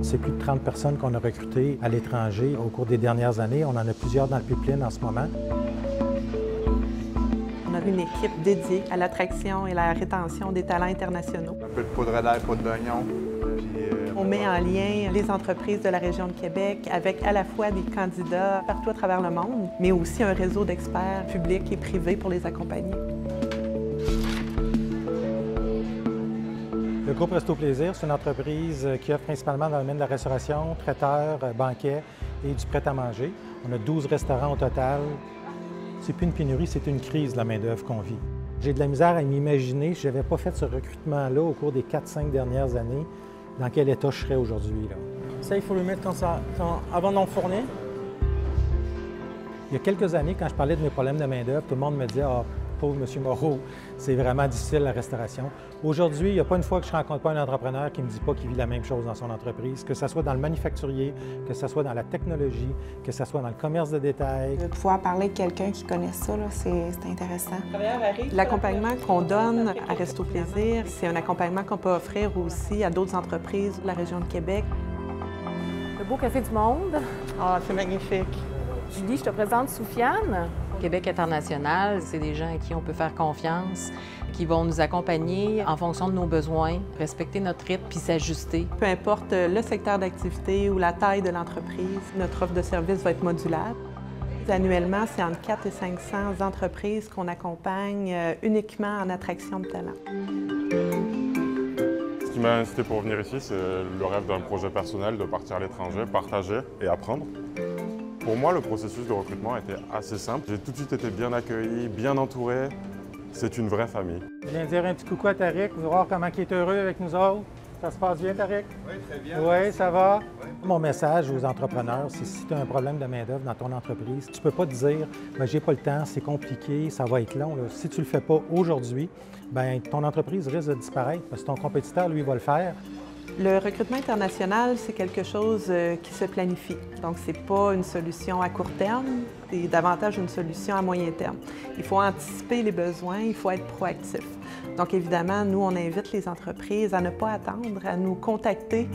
C'est plus de 30 personnes qu'on a recrutées à l'étranger au cours des dernières années. On en a plusieurs dans le pipeline en ce moment. On a une équipe dédiée à l'attraction et la rétention des talents internationaux. Un peu de poudre d'ail, poudre d'oignon. On met en lien les entreprises de la région de Québec avec à la fois des candidats partout à travers le monde, mais aussi un réseau d'experts publics et privés pour les accompagner. Le groupe Resto Plaisir, c'est une entreprise qui offre principalement dans le domaine de la restauration, traiteur, banquet et du prêt-à-manger. On a 12 restaurants au total. C'est plus une pénurie, c'est une crise de la main-d'œuvre qu'on vit. J'ai de la misère à m'imaginer, si je n'avais pas fait ce recrutement-là au cours des 4-5 dernières années, dans quel état je serais aujourd'hui. Ça, il faut le mettre avant d'enfourner. Il y a quelques années, quand je parlais de mes problèmes de main-d'œuvre, tout le monde me disait « Ah, pauvre M. Moreau, c'est vraiment difficile la restauration ». Aujourd'hui, il n'y a pas une fois que je ne rencontre pas un entrepreneur qui ne me dit pas qu'il vit la même chose dans son entreprise, que ce soit dans le manufacturier, que ce soit dans la technologie, que ce soit dans le commerce de détail. De pouvoir parler avec quelqu'un qui connaît ça, c'est intéressant. L'accompagnement qu'on donne à Resto Plaisir, c'est un accompagnement qu'on peut offrir aussi à d'autres entreprises de la région de Québec. Le beau café du monde. Ah, c'est magnifique. Julie, je te présente Soufiane. Québec international, c'est des gens à qui on peut faire confiance, qui vont nous accompagner en fonction de nos besoins, respecter notre rythme puis s'ajuster. Peu importe le secteur d'activité ou la taille de l'entreprise, notre offre de service va être modulable. Annuellement, c'est entre 400 et 500 entreprises qu'on accompagne uniquement en attraction de talent. Ce qui m'a incité pour venir ici, c'est le rêve d'un projet personnel, de partir à l'étranger, partager et apprendre. Pour moi, le processus de recrutement était assez simple. J'ai tout de suite été bien accueilli, bien entouré. C'est une vraie famille. Je viens dire un petit coucou à Tariq, vous voir comment il est heureux avec nous autres. Ça se passe bien, Tariq? Oui, très bien. Oui, ça va? Oui. Mon message aux entrepreneurs, c'est si tu as un problème de main-d'œuvre dans ton entreprise, tu ne peux pas te dire « j'ai pas le temps, c'est compliqué, ça va être long ». Si tu ne le fais pas aujourd'hui, ton entreprise risque de disparaître parce que ton compétiteur, lui, va le faire. Le recrutement international, c'est quelque chose qui se planifie. Donc, ce n'est pas une solution à court terme, c'est davantage une solution à moyen terme. Il faut anticiper les besoins, il faut être proactif. Donc, évidemment, nous, on invite les entreprises à ne pas attendre, à nous contacter.